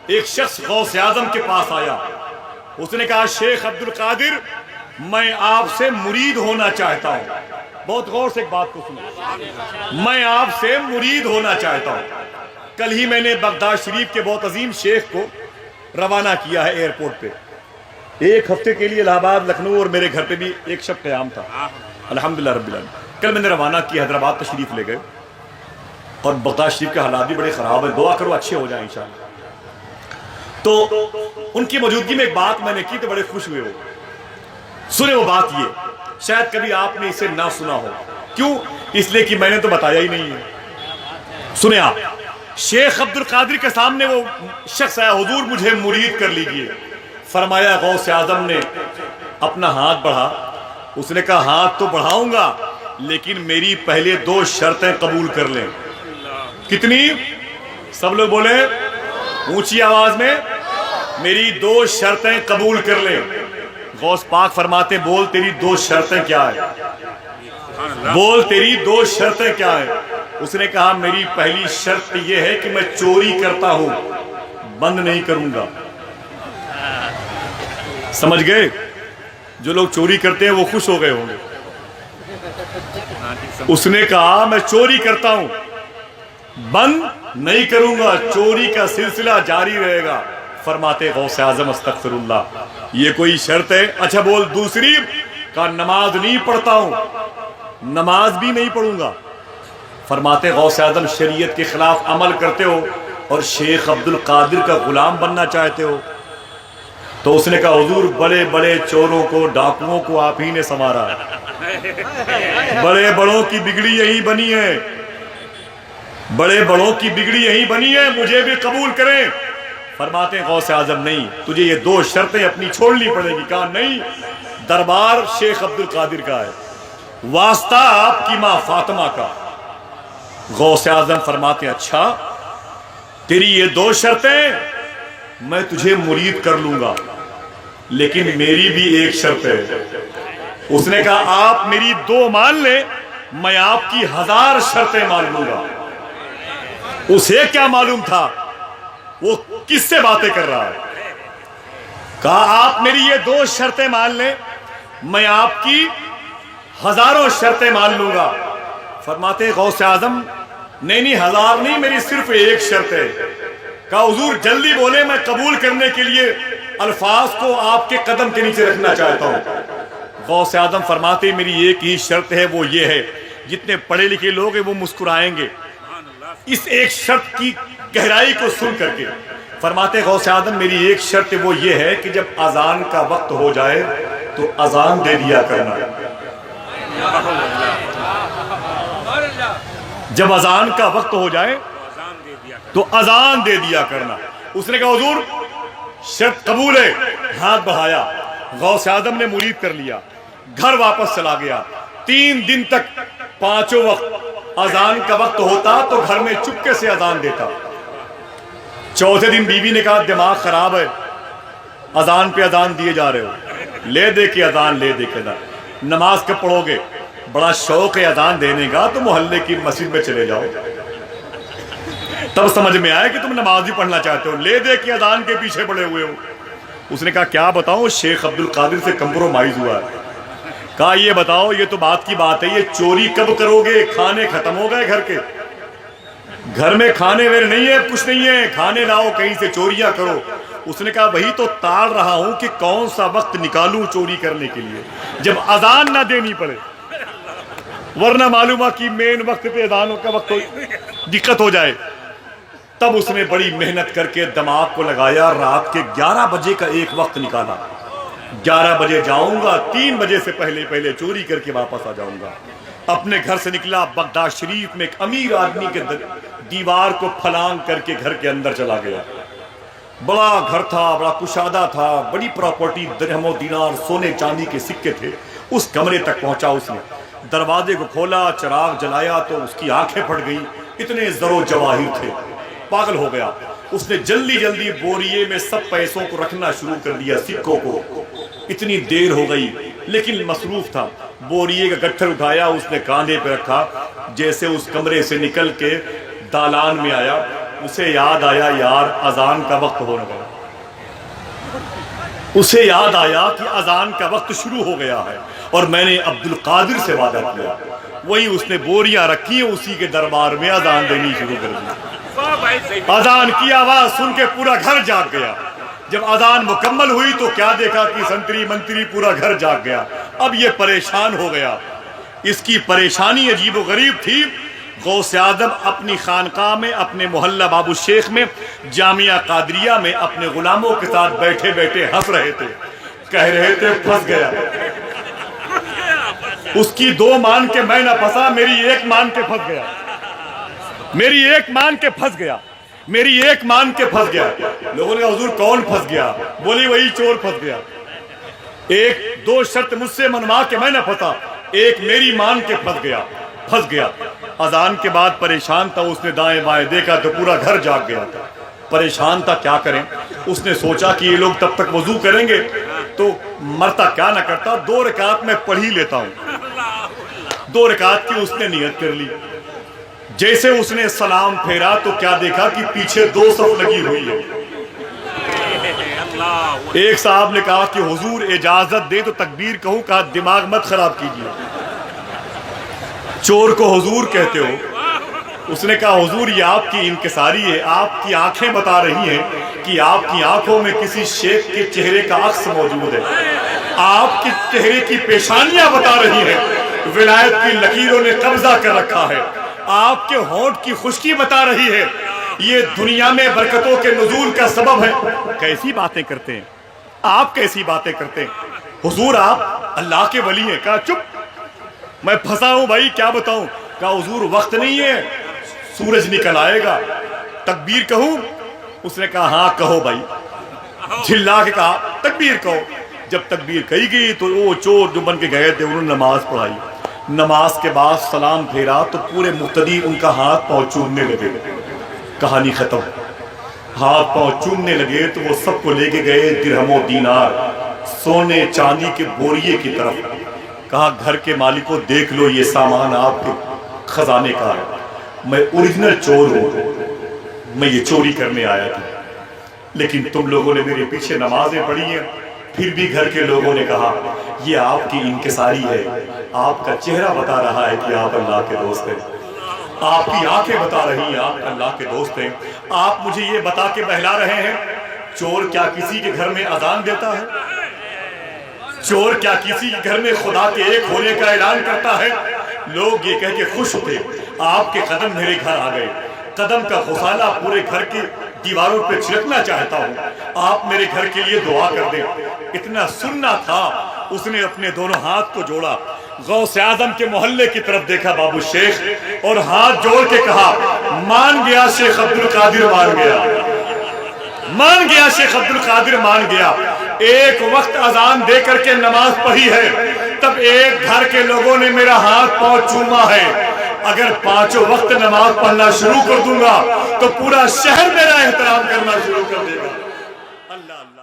ایک شخص غوث اعظم کے پاس آیا، اس نے کہا شیخ عبد القادر میں آپ سے مرید ہونا چاہتا ہوں. بہت غور سے ایک بات کو سنو، میں آپ سے مرید ہونا چاہتا ہوں. کل ہی میں نے بغداد شریف کے بہت عظیم شیخ کو روانہ کیا ہے ایئرپورٹ پہ. ایک ہفتے کے لیے الہ آباد، لکھنؤ اور میرے گھر پہ بھی ایک شب قیام تھا الحمدللہ رب العالمین. کل میں نے روانہ کیا، حیدرآباد تشریف لے گئے اور بغداد شریف کے حالات بھی بڑے خراب ہیں، دعا کرو اچھے ہو جائیں انشاءاللہ. تو ان کی موجودگی میں ایک بات میں نے کی تو بڑے خوش ہوئے. وہ سنے وہ بات یہ، شاید کبھی آپ نے اسے نہ سنا ہو. کیوں؟ اس لیے کہ میں نے تو بتایا ہی نہیں ہے. سنے آپ، شیخ عبد القادر کے سامنے وہ شخص آیا، حضور مجھے مرید کر لیجئے. فرمایا غوث اعظم نے اپنا ہاتھ بڑھا. اس نے کہا ہاتھ تو بڑھاؤں گا لیکن میری پہلے 2 شرطیں قبول کر لیں. کتنی؟ سب لوگ بولیں اونچی آواز میں، میری 2 شرطیں قبول کر لیں. غوث پاک فرماتے بول تیری 2 شرطیں کیا ہیں؟ بول تیری 2 شرطیں کیا ہیں؟ اس نے کہا میری پہلی شرط یہ ہے کہ میں چوری کرتا ہوں، بند نہیں کروں گا. سمجھ گئے؟ جو لوگ چوری کرتے ہیں وہ خوش ہو گئے ہوں گے. اس نے کہا میں چوری کرتا ہوں، بند نہیں کروں گا، چوری کا سلسلہ جاری رہے گا. فرماتے غوث اعظم استغفر اللہ، یہ کوئی شرط ہے؟ اچھا بول دوسری. کہا نماز نہیں پڑھتا ہوں، نماز بھی نہیں پڑھوں گا. فرماتے غوث اعظم شریعت کے خلاف عمل کرتے ہو اور شیخ عبد القادر کا غلام بننا چاہتے ہو. تو اس نے کہا حضور بڑے بڑے چوروں کو، ڈاکوؤں کو آپ ہی نے سنوارا ہے، بڑے بڑوں کی بگڑی یہی بنی ہے، بڑے بڑوں کی بگڑی یہی بنی ہے، مجھے بھی قبول کریں. فرماتے ہیں غوث اعظم نہیں، تجھے یہ 2 شرطیں اپنی چھوڑنی پڑے گی. کہا نہیں، دربار شیخ عبد القادر کا ہے، واسطہ آپ کی ماں فاطمہ کا. غوث اعظم فرماتے ہیں اچھا تیری یہ 2 شرطیں میں تجھے مرید کر لوں گا لیکن میری بھی ایک شرط ہے. اس نے کہا آپ میری 2 مان لیں، میں آپ کی 1000 شرطیں مان لوں گا. اسے کیا معلوم تھا وہ کس سے باتیں کر رہا ہے. کہا آپ میری یہ 2 شرطیں مان لیں، میں آپ کی 1000 شرطیں مان لوں گا. فرماتے غوث اعظم نہیں 1000 نہیں، میری صرف ایک شرط ہے. کہا حضور جلدی بولے، میں قبول کرنے کے لیے الفاظ کو آپ کے قدم کے نیچے رکھنا چاہتا ہوں. غوث اعظم فرماتے میری ایک ہی شرط ہے، وہ یہ ہے، جتنے پڑھے لکھے لوگ ہیں وہ مسکرائیں گے اس ایک شرط کی گہرائی کو سن کر کے. فرماتے غوث اعظم میری ایک شرط وہ یہ ہے کہ جب اذان کا وقت ہو جائے تو اذان دے دیا کرنا. جب اذان کا وقت ہو جائے تو اذان دے دیا کرنا. اس نے کہا حضور شرط قبول ہے. ہاتھ بڑھایا، غوث اعظم نے مرید کر لیا، گھر واپس چلا گیا. 3 دن تک 5 وقت اذان کا وقت ہوتا تو گھر میں چپکے سے اذان دیتا. 4تھے دن بیوی نے کہا دماغ خراب ہے، اذان پہ اذان دیے جا رہے ہو، لے دے کے اذان، لے دے کے اذان، نماز کب پڑھو گے؟ بڑا شوق ہے اذان دینے کا تو محلے کی مسجد میں چلے جاؤ. تب سمجھ میں آیا کہ تم نماز بھی پڑھنا چاہتے ہو، لے دے کے اذان کے پیچھے پڑے ہوئے ہو. اس نے کہا کیا بتاؤں، شیخ عبد القادر سے کمپرومائز ہوا ہے. کہا یہ بتاؤ، یہ تو بات کی بات ہے، یہ چوری کب کرو گے؟ کھانے ختم ہو گئے گھر کے، گھر میں کھانے ویر نہیں ہے، کچھ نہیں ہے، کھانے لاؤ کہیں سے چوریاں کرو. اس نے کہا وہی تو تاڑ رہا ہوں کہ کون سا وقت نکالوں چوری کرنے کے لیے جب اذان نہ دینی پڑے، ورنہ معلوم ہے کہ مین وقت پہ اذانوں کا وقت دقت ہو جائے. تب اس نے بڑی محنت کر کے دماغ کو لگایا، رات کے 11 بجے کا ایک وقت نکالا. 11 بجے جاؤں گا، 3 بجے سے پہلے چوری کر کے واپس آ جاؤں گا. اپنے گھر سے نکلا، بغداد شریف میں ایک امیر آدمی کے دیوار کو پھلانگ کر کے گھر کے اندر چلا گیا. بڑا گھر تھا، بڑا کشادہ تھا، بڑی پراپرٹی، درہم و دینار، سونے چاندی کے سکے تھے. اس کمرے تک پہنچا، اس نے دروازے کو کھولا، چراغ جلایا تو اس کی آنکھیں پھٹ گئیں، اتنے زر و جواہر تھے. پاگل ہو گیا. اس نے جلدی جلدی بوریے میں سب پیسوں کو رکھنا شروع کر دیا، سکوں کو. اتنی دیر ہو گئی لیکن مصروف تھا. بوریے کا گٹھر اٹھایا، اس نے کاندھے پہ رکھا. جیسے اس کمرے سے نکل کے دالان میں آیا، اسے یاد آیا یار اذان کا وقت ہونے والا، اسے یاد آیا کہ اذان کا وقت شروع ہو گیا ہے اور میں نے عبد القادر سے وعدہ کیا۔ وہی اس نے بوریاں رکھی ہیں، اسی کے دربار میں اذان دینی شروع کر دی۔ اذان کی آواز سن کے پورا گھر جاگ گیا۔ جب اذان مکمل ہوئی تو کیا دیکھا کہ سنتری منتری پورا گھر جاگ گیا۔ اب یہ پریشان ہو گیا۔ اس کی پریشانی عجیب و غریب تھی۔ غوث اعظم اپنی خانقاہ میں، اپنے محلہ باب الشیخ میں، جامعہ قادریہ میں اپنے غلاموں کے ساتھ بیٹھے بیٹھے ہنس رہے تھے، کہہ رہے تھے پھنس گیا۔ اس کی دو مان کے میں نہ پھنسا، میری ایک مان کے پھنس گیا، میری ایک مان کے پھنس گیا، میری ایک مان کے پھنس گیا۔ لوگوں نے کہا حضور کون پھنس گیا؟ بولی وہی چور پھنس گیا۔ ایک دو شرط مجھ سے منوا کے میں نہ پھنسا، ایک میری مان کے پھنس گیا۔ اذان کے بعد پریشان تھا، اس نے دائیں بائیں دیکھا تو پورا گھر جاگ گیا تھا۔ پریشان تھا کیا کریں، اس نے سوچا کہ یہ لوگ تب تک وضو کریں گے تو مرتا کیا نہ کرتا، 2 رکعت میں پڑھ ہی لیتا ہوں۔ 2 رکعت کی اس نے نیت کر لی۔ جیسے اس نے سلام پھیرا تو کیا دیکھا کہ پیچھے 2 صف لگی ہوئی ہے۔ ایک صاحب نے کہا کہ حضور اجازت دے تو تکبیر کہوں، کہا دماغ مت خراب کیجیے، چور کو حضور کہتے ہو۔ اس نے کہا حضور یہ آپ کی انکساری ہے، آپ کی آنکھیں بتا رہی ہیں کہ آپ کی آنکھوں میں کسی شیخ کے چہرے کا عکس موجود ہے، آپ کے چہرے کی پیشانیاں بتا رہی ہیں ولایت کی لکیروں نے قبضہ کر رکھا ہے، آپ کے ہونٹ کی خشکی بتا رہی ہے یہ دنیا میں برکتوں کے نزول کا سبب ہے۔ کیسی باتیں کرتے ہیں آپ، کیسی باتیں کرتے ہیں حضور، آپ اللہ کے ولی ہیں۔ کہا چپ، میں پھنسا ہوں بھائی، کیا بتاؤں؟ کہا حضور وقت نہیں ہے، سورج نکل آئے گا، تکبیر کہوں؟ اس نے کہا ہاں کہو بھائی۔ جھلا کے کہا تکبیر کہو۔ جب تکبیر کہی گئی تو وہ چور جو بن کے گئے تھے انہوں نے نماز پڑھائی۔ نماز کے بعد سلام پھیرا تو پورے مقتدی ان کا ہاتھ پاؤں چومنے لگے۔ کہانی ختم۔ ہاتھ پاؤں چومنے لگے تو وہ سب کو لے کے گئے درہم و دینار، سونے چاندی کے بوریے کی طرف۔ کہا گھر کے مالکوں دیکھ لو یہ سامان آپ کے خزانے کا ہے، میں اوریجنل چور ہوں، میں یہ چوری کرنے آیا تھا، لیکن تم لوگوں نے میرے پیچھے نمازیں پڑھی ہیں، پھر بھی گھر کے لوگوں نے کہا یہ آپ کی انکساری ہے، آپ کا چہرہ بتا رہا ہے کہ آپ اللہ کے دوست ہیں، آپ کی آنکھیں بتا رہی ہیں آپ اللہ کے دوست ہیں، آپ مجھے یہ بتا کے بہلا رہے ہیں چور کیا کسی کے گھر میں اذان دیتا ہے؟ چور کیا کسی کے گھر میں خدا کے ایک ہونے کا اعلان کرتا ہے؟ لوگ یہ کہہ کے خوش ہوتے آپ کے قدم میرے گھر آ گئے، قدم کا غسالہ پورے گھر کی دیواروں پہ چھڑکنا چاہتا ہوں، آپ میرے گھر کے لیے دعا کر دیں۔ اتنا سننا تھا، اس نے اپنے دونوں ہاتھ کو جوڑا، غوث اعظم کے محلے کی طرف دیکھا بابو شیخ، اور ہاتھ جوڑ کے کہا مان گیا شیخ عبد القادر، مان گیا، مان گیا شیخ عبد القادر، مان گیا۔ ایک وقت اذان دے کر کے نماز پڑھی ہے، تب ایک گھر کے لوگوں نے میرا ہاتھ پاؤں چوما ہے، اگر 5 وقت نماز پڑھنا شروع کر دوں گا تو پورا شہر میرا احترام کرنا شروع کر دے گا۔ اللہ اللہ۔